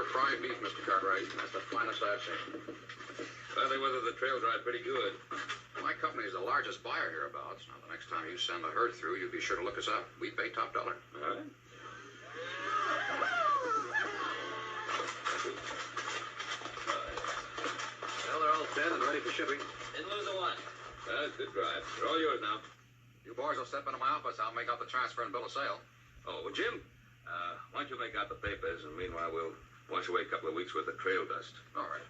fried beef, Mr. Cartwright. That's the finest I've seen. Well, they weathered the trail dry pretty good. My company is the largest buyer hereabouts. Now, the next time you send a herd through, you be sure to look us up. We pay top dollar. All right. Well, they're all 10 and ready for shipping. Didn't lose a one. Good drive. They're all yours now. You boys will step into my office. I'll make out the transfer and bill of sale. Oh, well, Jim, why don't you make out the papers, and meanwhile we'll wash away a couple of weeks' worth of trail dust. All right.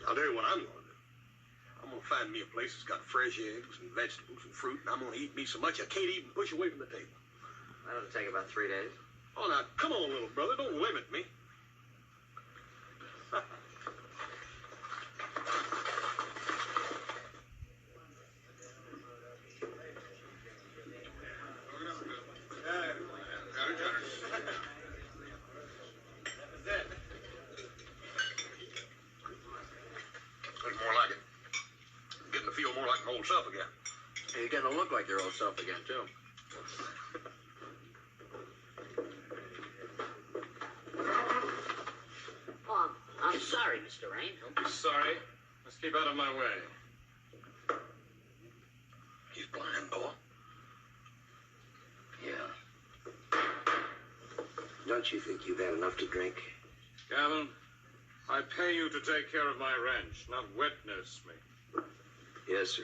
I'll tell you what I'm going to do. I'm going to find me a place that's got fresh eggs and vegetables and fruit, and I'm going to eat me so much I can't even push away from the table. That'll take about 3 days. Oh, now, come on, little brother. Don't limit me. That's more like it. I'm getting to feel more like my old self again. Hey, you're getting to look like your old self again, too. Oh, I'm sorry, Mr. Rain. Don't be sorry. Just keep out of my way. He's blind, boy. Yeah. Don't you think you've had enough to drink? Gavin, I pay you to take care of my ranch, not wet nurse me. Yes, sir.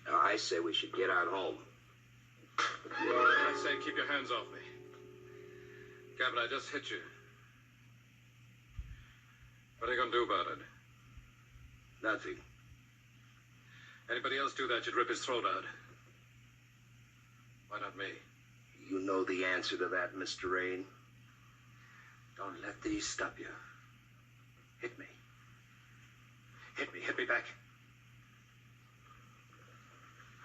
Now, I say we should get out home. I say keep your hands off me. Gavin, I just hit you. What are you going to do about it? Nothing. Anybody else do that, you'd rip his throat out. Why not me? You know the answer to that, Mr. Rain. Don't let these stop you. Hit me. Hit me. Hit me back.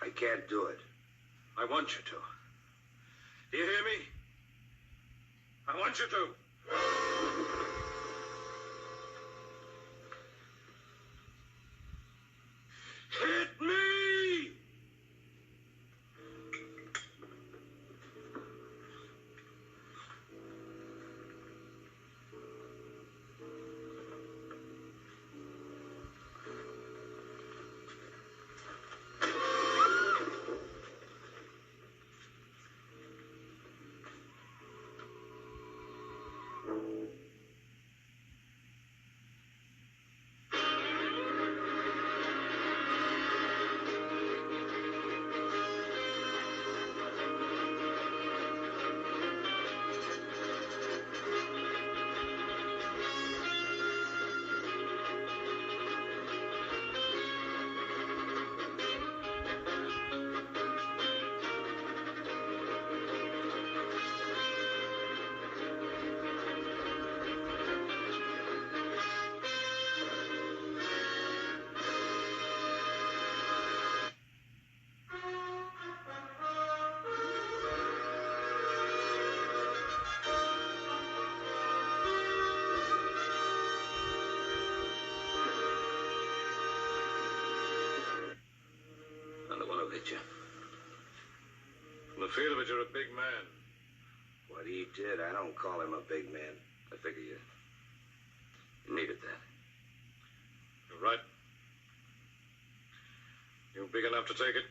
I can't do it. I want you to. Do you hear me? I want you to. Hit me! From the feel of it, you're a big man. What he did, I don't call him a big man. I figure you needed that. You're right. You big enough to take it?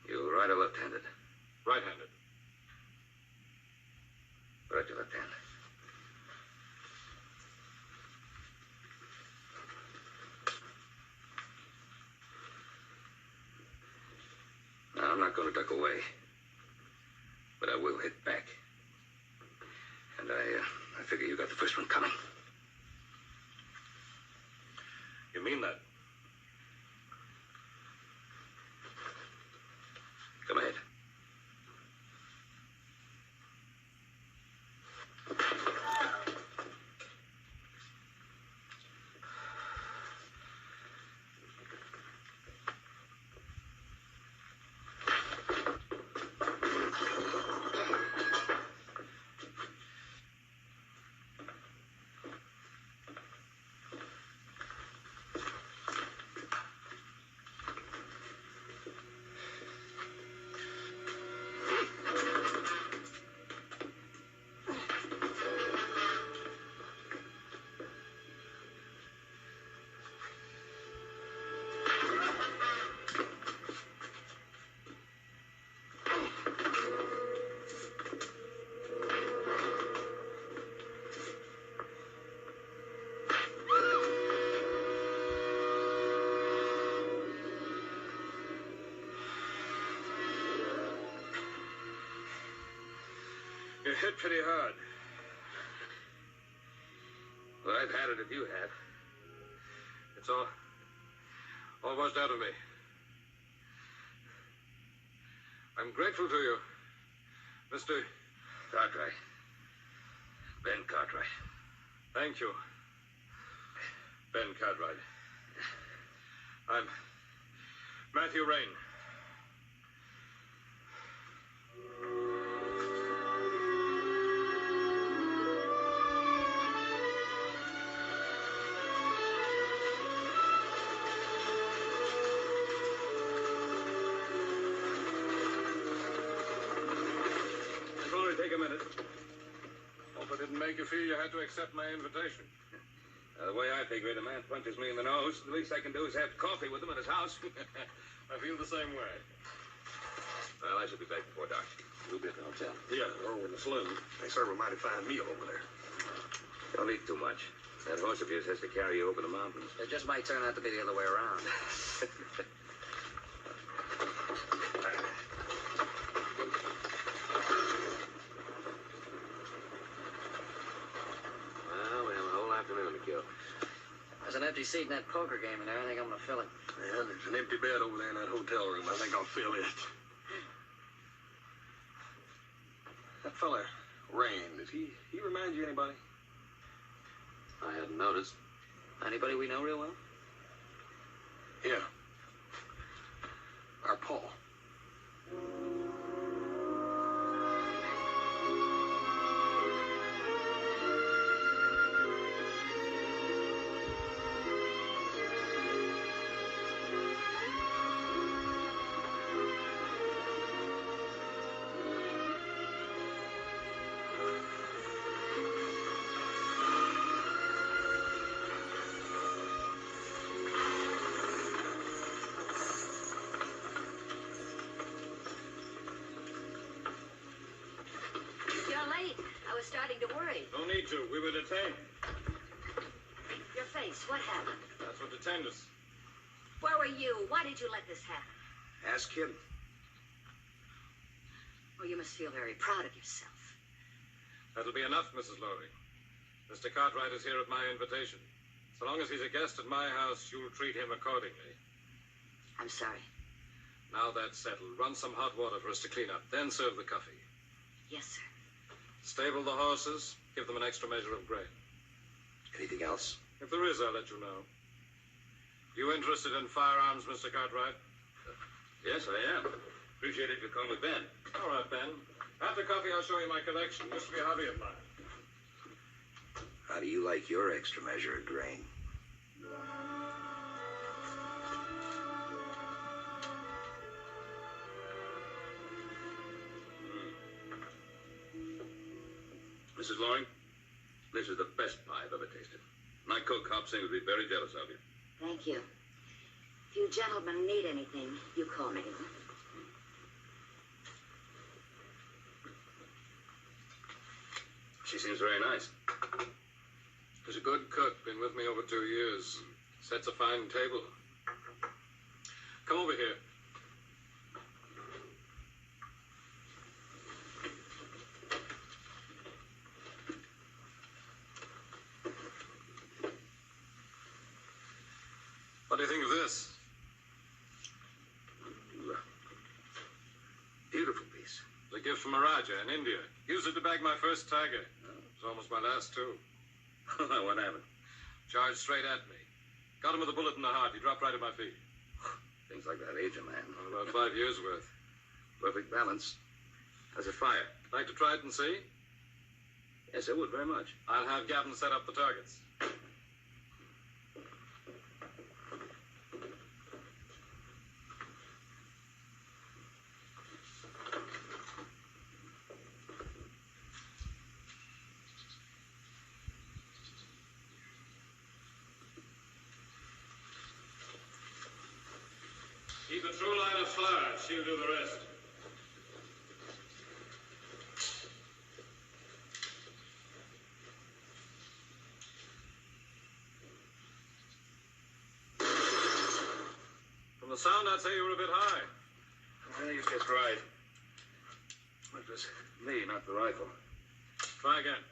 You right or left-handed? Right-handed. Right to left hand. Now, I'm not going to duck away, but I will hit back. And I figure you got the first one coming. You mean that? Come ahead. You hit pretty hard. Well, I've had it if you have. It's all washed out of me. I'm grateful to you, Mr. Cartwright. Ben Cartwright. Thank you, Ben Cartwright. I'm Matthew Rain. It'll only take a minute. Hope I didn't make you feel you had to accept my invitation. The way I figure it, a man punches me in the nose. The least I can do is have coffee with him at his house. I feel the same way. Well, I should be back before dark. You'll be at the hotel. Yeah, Earl and the saloon. They serve a mighty fine meal over there. Don't eat too much. That horse of yours has to carry you over the mountains. It just might turn out to be the other way around. Well, we have a whole afternoon to kill. There's an empty seat in that poker game in there. I think I'm gonna fill it. Yeah, there's an empty bed over there in that hotel room. I think I'll fill it. That fella, Rain, does he remind you of anybody? I hadn't noticed. Anybody we know real well? Yeah. Our Paul. You're late. I was starting to worry. No need to. We were detained. Your face, what happened? That's what detained us. Where were you? Why did you let this happen? Ask him. Oh, you must feel very proud of yourself. That'll be enough, Mrs. Lowry. Mr. Cartwright is here at my invitation. So long as he's a guest at my house, you'll treat him accordingly. I'm sorry. Now that's settled. Run some hot water for us to clean up, then serve the coffee. Yes, sir. Stable the horses, give them an extra measure of grain. Anything else? If there is, I'll let you know. You interested in firearms, Mr. Cartwright? Yes, I am. Appreciate it if you come with Ben. All right, Ben. After coffee, I'll show you my collection. Used to be a hobby of mine. How do you like your extra measure of grain? Mrs. Loring, this is the best pie I've ever tasted. My cook, Hobson, would be very jealous of you. Thank you. If you gentlemen need anything, you call me. She seems very nice. She's a good cook. Been with me over 2 years. Sets a fine table. Come over here. What do you think of this? Beautiful piece. It's a gift from a Raja in India. Used it to bag my first tiger. It was almost my last too. What happened? Charged straight at me. Got him with a bullet in the heart. He dropped right at my feet. Things like that age a man. About 5 years worth. Perfect balance. How's it fire? Like to try it and see? Yes, I would very much. I'll have Gavin set up the targets. Keep a true line of fire. She'll do the rest. From the sound, I'd say you were a bit high. Well, you've just right. It was me, not the rifle. Try again.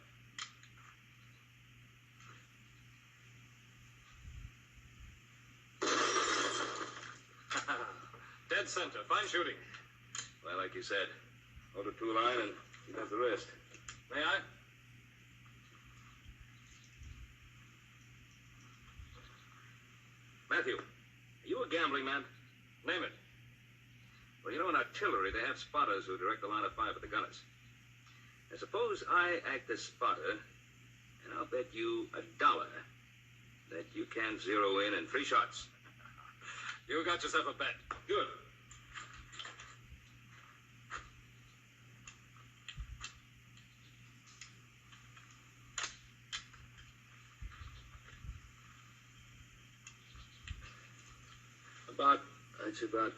Dead center. Fine shooting. Well, like you said, hold a true line and he does the rest. May I? Matthew, are you a gambling man? Name it. Well, you know, in artillery, they have spotters who direct the line of fire for the gunners. Now, suppose I act as spotter, and I'll bet you $1 that you can zero in 3 shots. You got yourself a bet. Good. I'd say about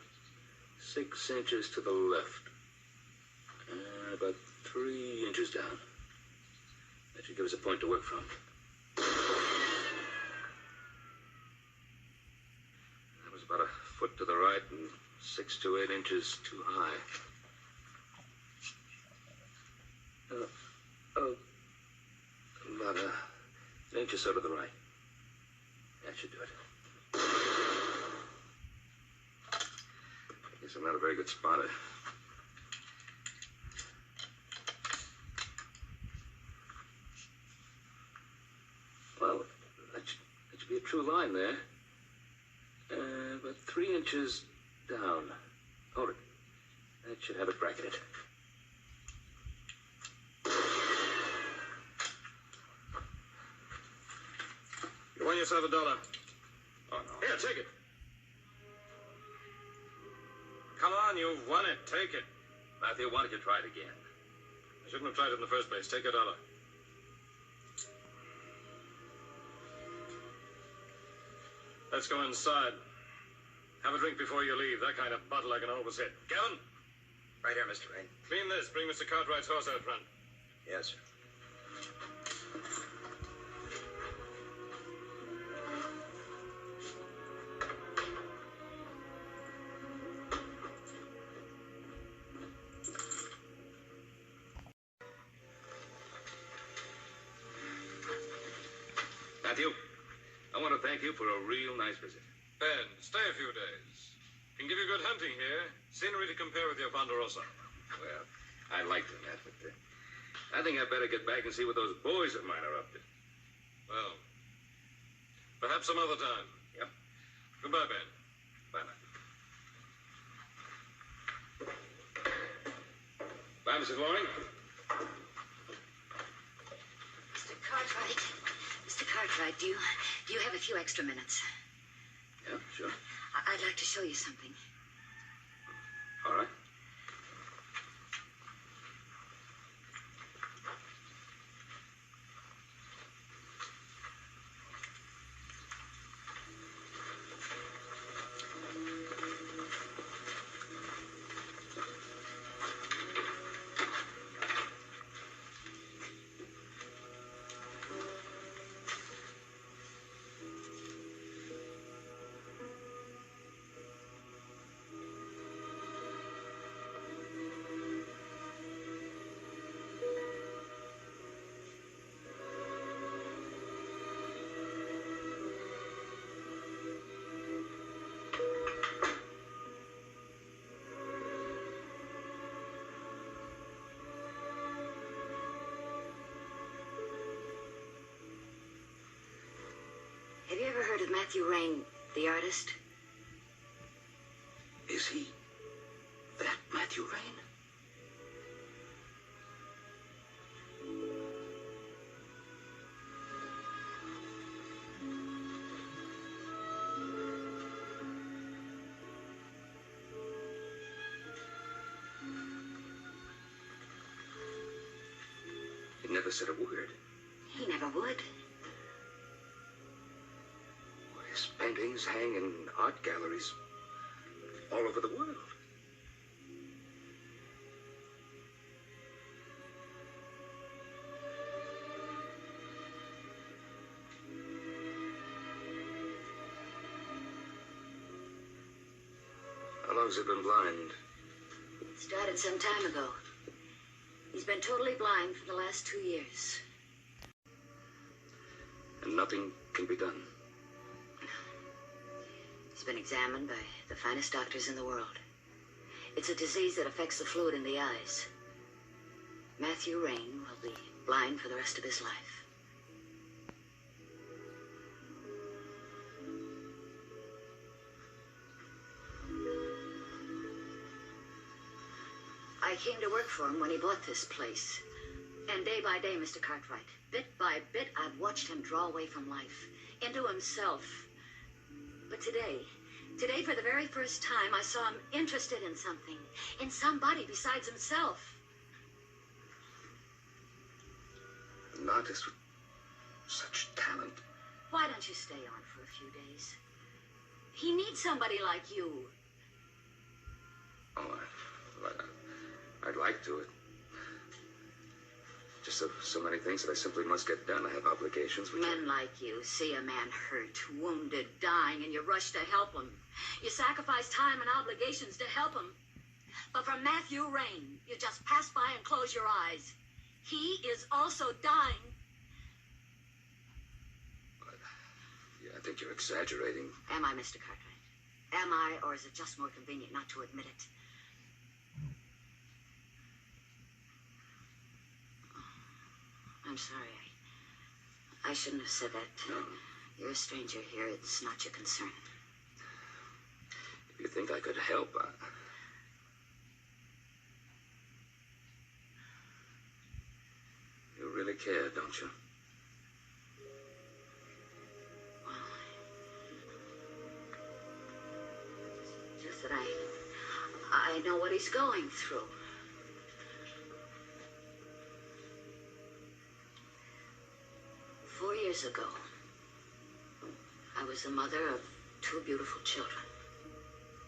6 inches to the left. About 3 inches down. That should give us a point to work from. That was about a foot to the right and 6 to 8 inches too high. About an inch or so to the right. That should do it. I guess I'm not a very good spotter. Well, that should be a true line there. About 3 inches down. Hold it. That should have it bracketed. You won yourself $1. Oh, no. Here, take it. Come on, you've won it. Take it. Matthew, why don't you try it again? I shouldn't have tried it in the first place. Take $1. Let's go inside. Have a drink before you leave. That kind of bottle I can always hit. Kevin? Right here, Mr. Rain. Clean this. Bring Mr. Cartwright's horse out front. Yes, sir. Matthew, I want to thank you for a real nice visit. Ben, stay a few days. Can give you good hunting here. Scenery to compare with your Ponderosa. Well, I like them, that, but I think I better get back and see what those boys of mine are up to. Well, perhaps some other time. Yep. Goodbye, Ben. Bye, Matthew. Bye, Mrs. Loring. Mr. Cartwright. Mr. Cartwright, do you have a few extra minutes? Yeah, sure. I'd like to show you something. All right. Have you ever heard of Matthew Rain, the artist? Is he that Matthew Rain? He never said a word. He never would. His paintings hang in art galleries all over the world. How long's he been blind? Started some time ago. He's He's been totally blind for the last 2 years. And nothing can be done. He's been examined by the finest doctors in the world. It's a disease that affects the fluid in the eyes. Matthew Rain will be blind for the rest of his life. I came to work for him when he bought this place. And day by day, Mr. Cartwright, bit by bit, I've watched him draw away from life, into himself. But today, for the very first time, I saw him interested in something, in somebody besides himself. An artist with such talent. Why don't you stay on for a few days? He needs somebody like you. Oh, I'd like to. Just so many things that I simply must get done. I have obligations. Men like you see a man hurt, wounded, dying, and you rush to help him. You sacrifice time and obligations to help him. But for Matthew Rain, you just pass by and close your eyes. He is also dying. I think you're exaggerating. Am I, Mr. Cartwright? Am I, or is it just more convenient not to admit it? I'm sorry. I shouldn't have said that. No. You're a stranger here. It's not your concern. If you think I could help, you really care, don't you? Well, just that I know what he's going through. Years ago, I was the mother of 2 beautiful children,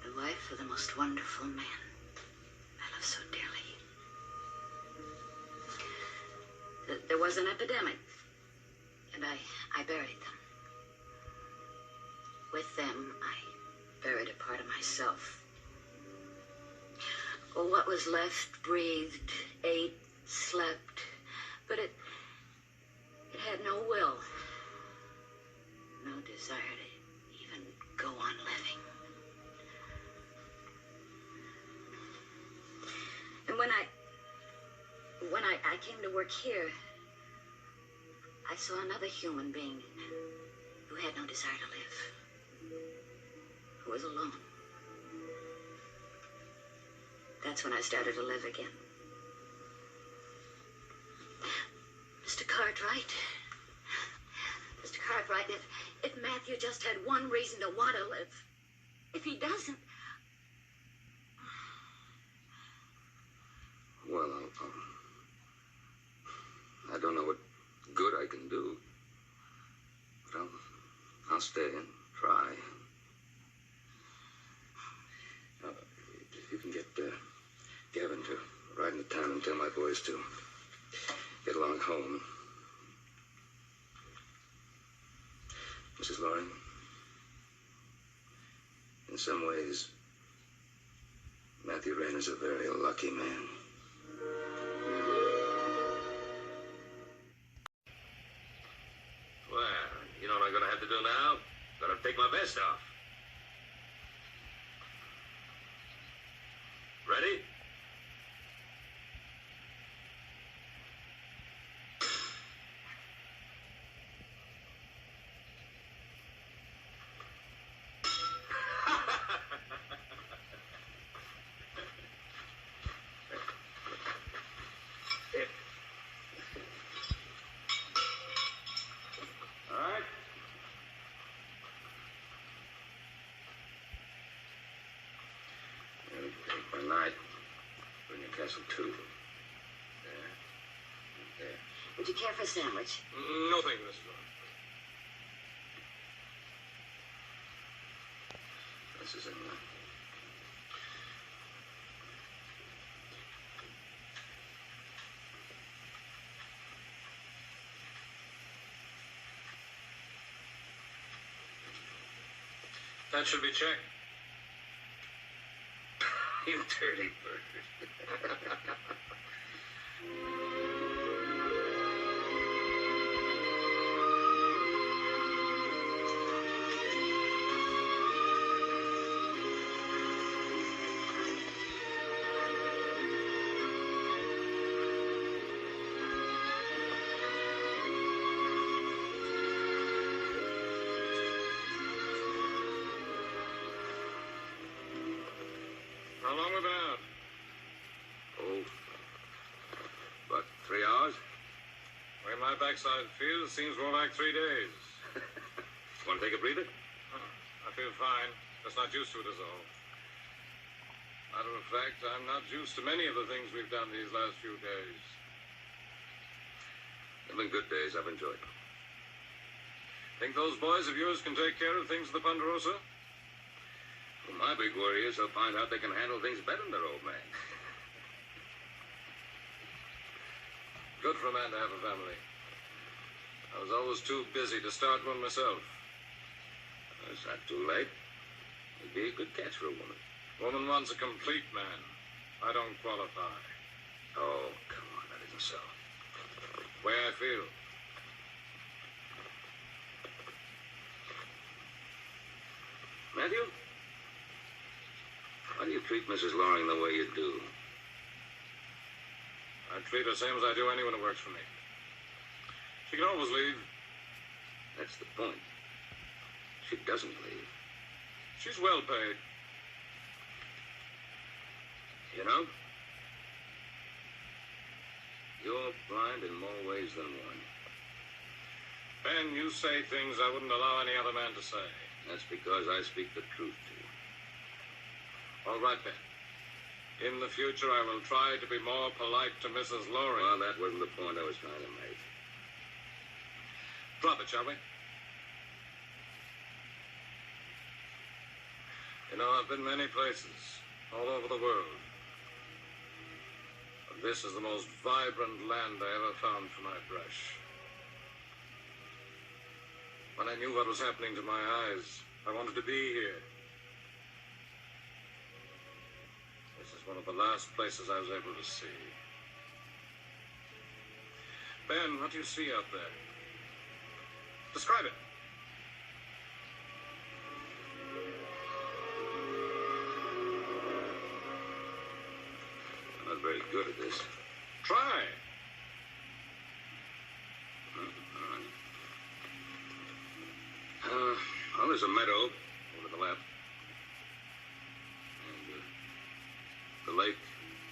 the wife of the most wonderful man I love so dearly. There was an epidemic, and I buried them. With them, I buried a part of myself. Oh, what was left breathed, ate, slept, but it had no will, no desire to even go on living. And when I came to work here, I saw another human being who had no desire to live, who was alone. That's when I started to live again. Mr. Cartwright, if Matthew just had one reason to want to live, if he doesn't... Well, I don't know what good I can do, but I'll stay and try. If you can get Gavin to ride into town and tell my boys to get along home. Mrs. Loring, in some ways, Matthew Rain is a very lucky man. Well, you know what I'm going to have to do now? Got to take my vest off. Ready? Castle 2. There. There. Would you care for a sandwich? No, thank you, Miss Loring. This is in there. That should be checked. You dirty bird. How long have we been out? Oh, about 3 hours. The way my backside feels, seems more like 3 days. Want to take a breather? I feel fine. Just not used to it is all. Matter of fact, I'm not used to many of the things we've done these last few days. They've been good days. I've enjoyed them. Think those boys of yours can take care of things at the Ponderosa? Well, my big worry is they'll find out they can handle things better than their old man. Good for a man to have a family. I was always too busy to start one myself. It's not too late. It'd be a good catch for a woman. Woman wants a complete man. I don't qualify. Oh, come on. That isn't so. Way I feel. Matthew? Why do you treat Mrs. Loring the way you do? I treat her same as I do anyone who works for me. She can always leave. That's the point. She doesn't leave. She's well paid. You know? You're blind in more ways than one. Ben, you say things I wouldn't allow any other man to say. That's because I speak the truth to you. All right, Ben. In the future, I will try to be more polite to Mrs. Loring. Well, that wasn't the point I was trying to make. Drop it, shall we? You know, I've been many places, all over the world. But this is the most vibrant land I ever found for my brush. When I knew what was happening to my eyes, I wanted to be here. This is one of the last places I was able to see. Ben, what do you see out there? Describe it. I'm not very good at this. Try. Well, there's a meadow over to the left. And the lake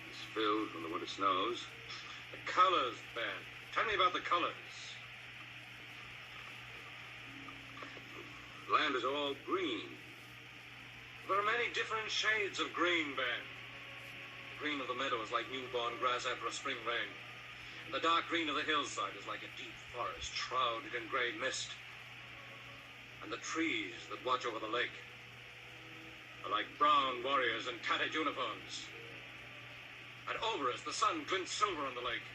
is filled from the winter snows. The colors, Ben. Tell me about the colors. The land is all green. There are many different shades of green, Ben. The green of the meadow is like newborn grass after a spring rain. And the dark green of the hillside is like a deep forest shrouded in gray mist. And the trees that watch over the lake are like brown warriors in tattered uniforms. And over us, the sun glints silver on the lake.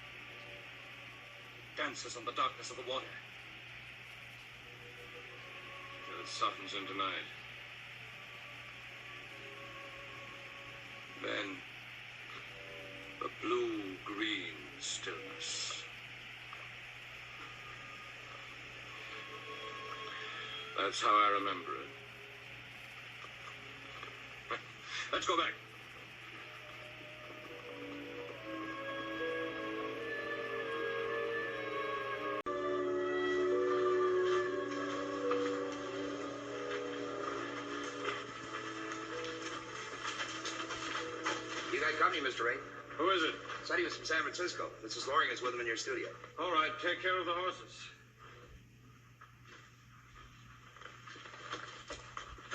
It dances on the darkness of the water. Till it softens into night. Then, the blue-green stillness. That's how I remember it. Let's go back. You got company, Mr. Ray. Who is it? Said he was from San Francisco. Mrs. Loring is with him in your studio. All right, take care of the horses.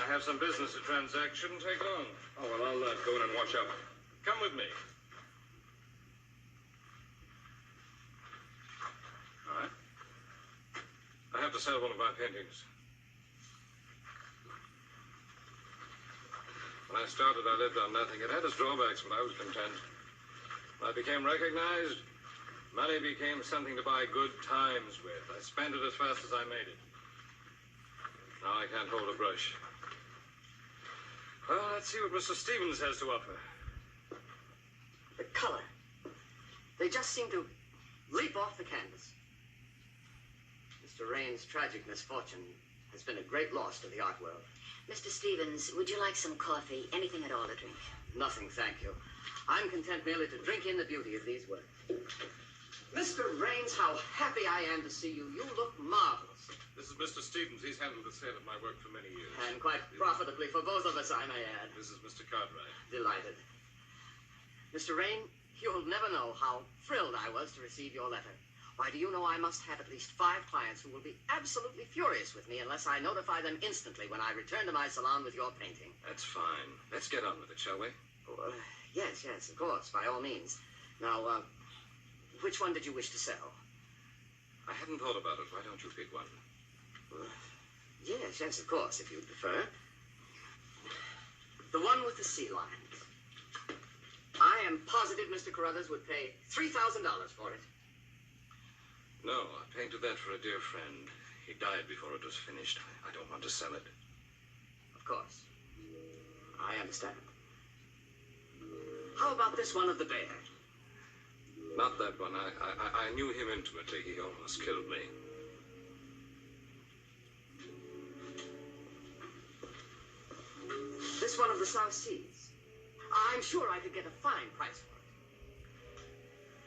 I have some business to transact. Shouldn't take long. Oh, well, I'll go in and watch up. Come with me. All right. I have to sell one of my paintings. When I started, I lived on nothing. It had its drawbacks, but I was content. When I became recognized, money became something to buy good times with. I spent it as fast as I made it. Now I can't hold a brush. Well, let's see what Mr. Stevens has to offer. The color. They just seem to leap off the canvas. Mr. Rain's tragic misfortune has been a great loss to the art world. Mr. Stevens, would you like some coffee? Anything at all to drink? Nothing, thank you. I'm content merely to drink in the beauty of these works. Mr. Rains, how happy I am to see you. You look marvelous. This is Mr. Stevens. He's handled the sale of my work for many years. And quite profitably for both of us, I may add. This is Mr. Cartwright. Delighted. Mr. Rain, you'll never know how thrilled I was to receive your letter. Why, do you know I must have at least 5 clients who will be absolutely furious with me unless I notify them instantly when I return to my salon with your painting. That's fine. Let's get on with it, shall we? Oh, yes, of course, by all means. Now, which one did you wish to sell? I hadn't thought about it. Why don't you pick one? Yes, of course, if you prefer. The one with the sea lions. I am positive Mr. Carruthers would pay $3,000 for it. No, I painted that for a dear friend. He died before it was finished. I don't want to sell it. Of course. I understand. How about this one of the bear? Not that one. I knew him intimately. He almost killed me. This one of the South Seas. I'm sure I could get a fine price for it.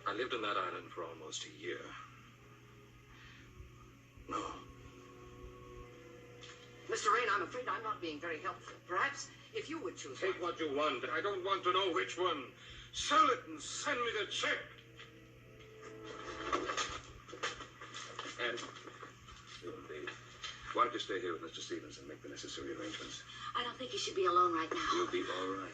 I lived on that island for almost a year. No. Mr. Rain, I'm afraid I'm not being very helpful. Perhaps if you would choose Take one. what you want. I don't want to know which one. Sell it and send me the check. And you, baby, why don't you stay here with Mr. Stevens and make the necessary arrangements? I don't think you should be alone right now. You'll be all right.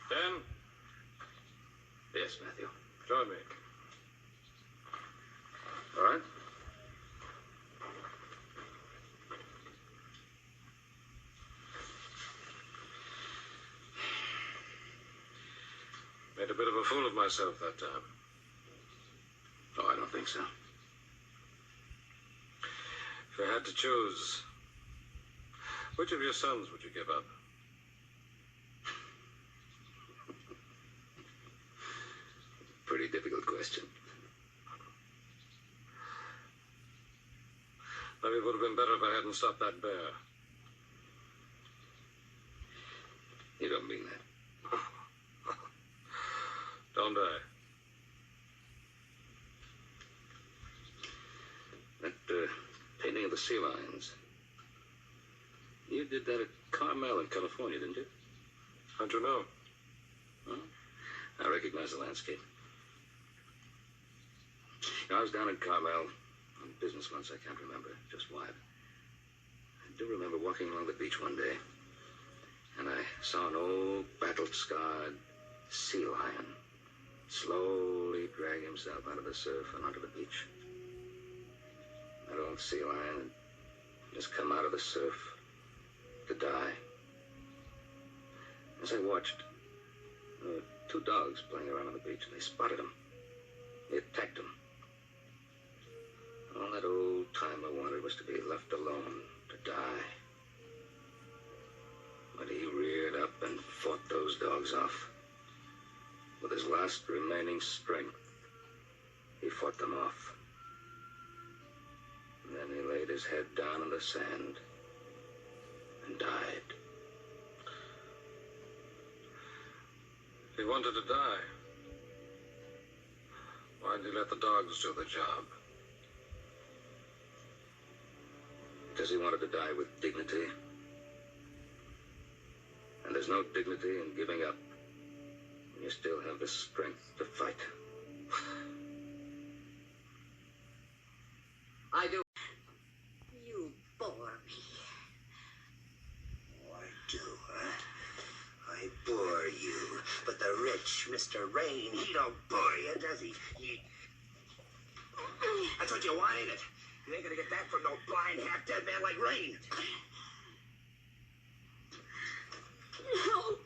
Dan? Yes, Matthew. Join me. All right. Made a bit of a fool of myself that time. Oh, I don't think so. If you had to choose, which of your sons would you give up? Pretty difficult question. Maybe it would have been better if I hadn't stopped that bear. You don't mean that. Don't I? That painting of the sea lions. You did that at Carmel in California, didn't you? How'd you know? Huh? I recognize the landscape. I was down in Carmel on business once. I can't remember just why. I do remember walking along the beach one day, and I saw an old battle-scarred sea lion slowly drag himself out of the surf and onto the beach. That old sea lion had just come out of the surf to die. As I watched, there were 2 dogs playing around on the beach, and they spotted him. They attacked him. All that old timer wanted was to be left alone to die. But he reared up and fought those dogs off. With his last remaining strength, he fought them off. And then he laid his head down in the sand and died. He wanted to die. Why'd he let the dogs do the job? Because he wanted to die with dignity. And there's no dignity in giving up when you still have the strength to fight. I do. You bore me. Oh, I do, huh? I bore you. But the rich Mr. Rain, he don't bore you, does he? That's what you want, ain't it? You ain't gonna get that from no blind, half-dead man like Rain. No.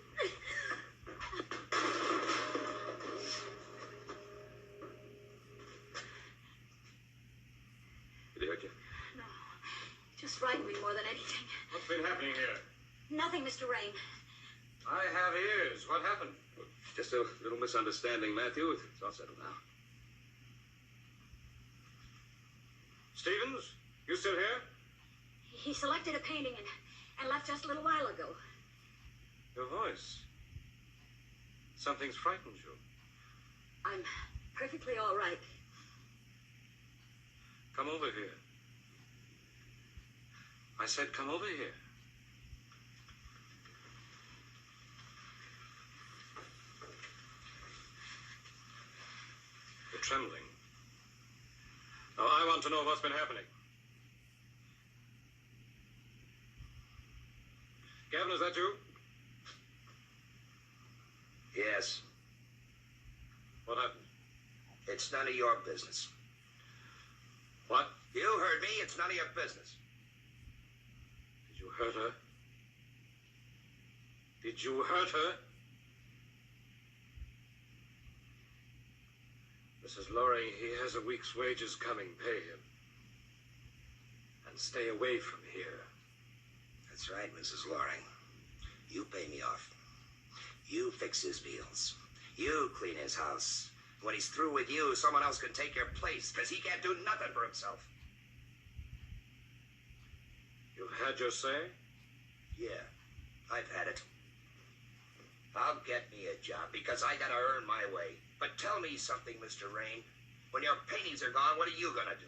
me more than anything. What's been happening here? Nothing, Mr. Rain. I have ears. What happened? Just a little misunderstanding, Matthew. It's all settled now. Stevens, you still here? He selected a painting and left just a little while ago. Your voice. Something's frightened you. I'm perfectly all right. Come over here. I said come over here. You're trembling. Now, I want to know what's been happening. Gavin, is that you? Yes. What happened? It's none of your business. What? You heard me. It's none of your business. Did you hurt her? Did you hurt her? Mrs. Loring, he has a week's wages coming. Pay him. And stay away from here. That's right, Mrs. Loring. You pay me off. You fix his meals. You clean his house. When he's through with you, someone else can take your place, because he can't do nothing for himself. You've had your say? Yeah, I've had it. I'll get me a job, because I gotta earn my way. But tell me something, Mr. Rain. When your paintings are gone, what are you gonna do?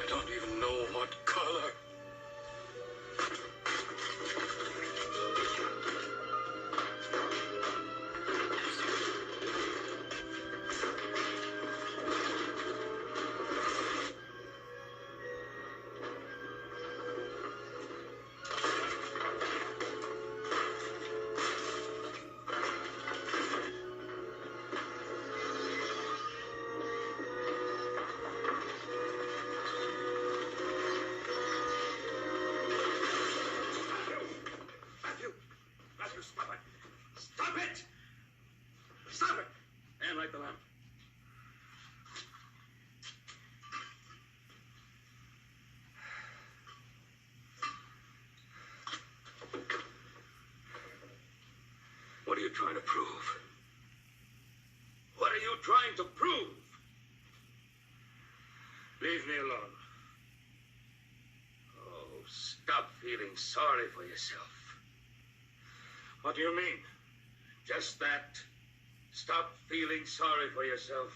I don't even know what color. Stop it! Stop it! And light the lamp. What are you trying to prove? What are you trying to prove? Leave me alone. Oh, stop feeling sorry for yourself. What do you mean? Just that. Stop feeling sorry for yourself.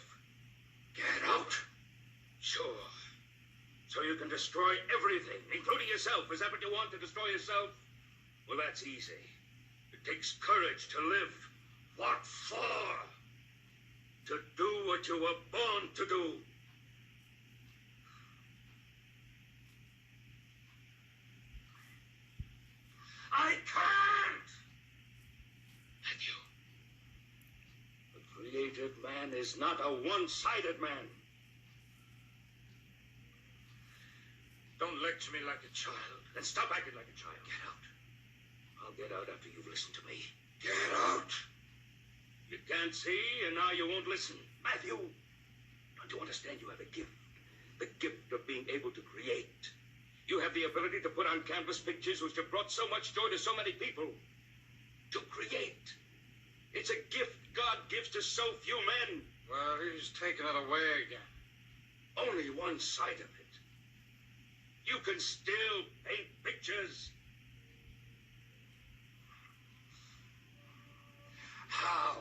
Get out. Sure. So you can destroy everything, including yourself. Is that what you want, to destroy yourself? Well, that's easy. It takes courage to live. What for? To do what you were born to do. I can't! Matthew, the created man is not a one-sided man. Don't lecture me like a child. Then stop acting like a child. Get out. I'll get out after you've listened to me. Get out! You can't see, and now you won't listen. Matthew, don't you understand you have a gift? The gift of being able to create. You have the ability to put on canvas pictures which have brought so much joy to so many people. To create. It's a gift God gives to so few men. Well, he's taken it away again. Only one side of it. You can still paint pictures. How?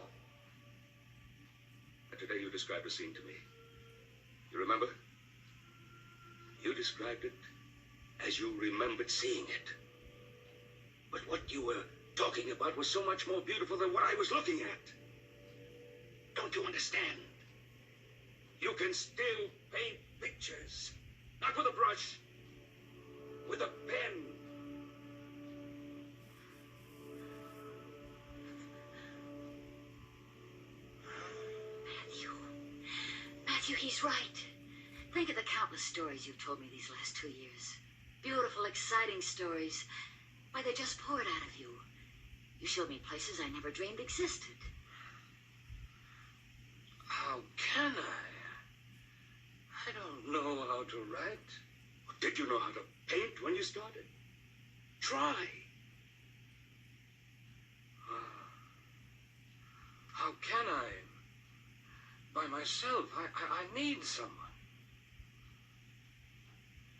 And today you described a scene to me. You remember? You described it as you remembered seeing it. But what you were talking about was so much more beautiful than what I was looking at. Don't you understand? You can still paint pictures. Not with a brush. With a pen. Matthew, he's right. Think of the countless stories you've told me these last 2 years. Beautiful, exciting stories. Why, they just poured out of you. You showed me places I never dreamed existed. How can I? I don't know how to write. Did you know how to paint when you started? Try. How can I? By myself, I need someone.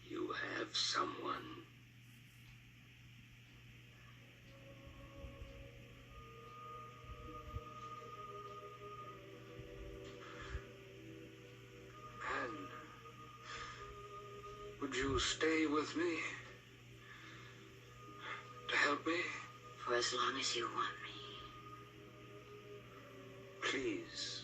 You have someone. Anne, would you stay with me? To help me? For as long as you want me. Please.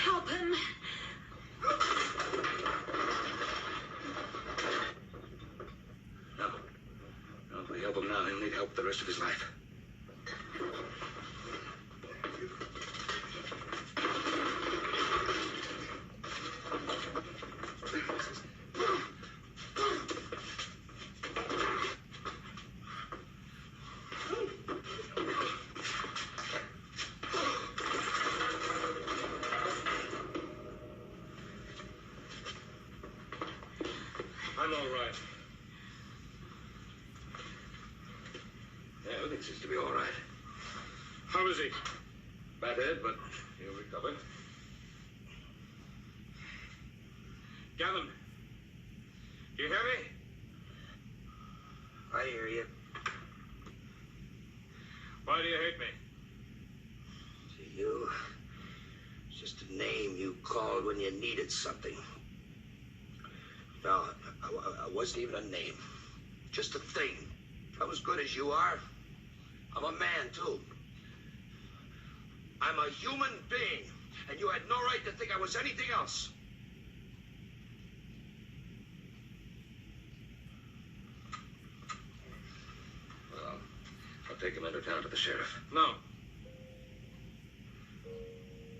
Help him. No. No, if we help him now, he'll need help the rest of his life. I'm all right. Yeah, everything seems to be all right. How is he? Battered, but he'll recover. Gavin, do you hear me? I hear you. Why do you hate me? To you, it's just a name you called when you needed something. No, I wasn't even a name. Just a thing. I'm as good as you are. I'm a man, too. I'm a human being, and you had no right to think I was anything else. Well, I'll take him into town to the sheriff. No.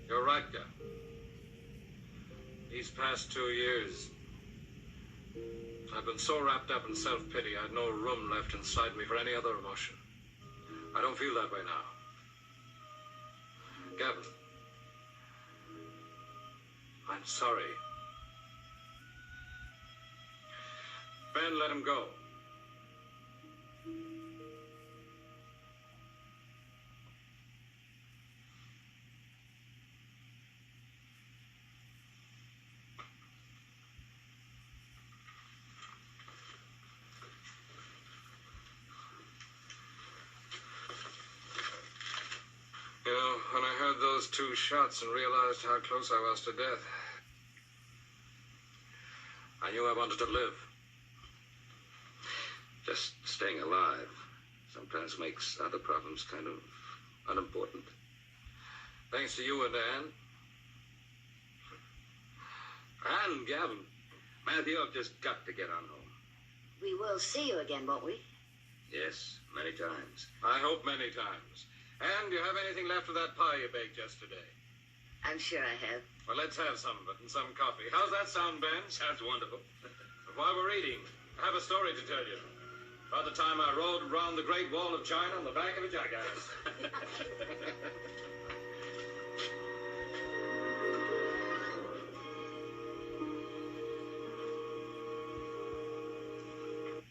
You're right, Gavin. These past 2 years, I've been so wrapped up in self-pity, I had no room left inside me for any other emotion. I don't feel that way now. Gavin, I'm sorry. Ben, let him go. You know, when I heard those 2 shots and realized how close I was to death, I knew I wanted to live. Just staying alive sometimes makes other problems kind of unimportant. Thanks to you and Anne. And Gavin. Matthew, I've just got to get on home. We will see you again, won't we? Yes, many times. I hope many times. And do you have anything left of that pie you baked yesterday? I'm sure I have. Well, let's have some of it and some coffee. How's that sound, Ben? Sounds wonderful. But while we're eating, I have a story to tell you. About the time I rode around the Great Wall of China on the back of a jackass.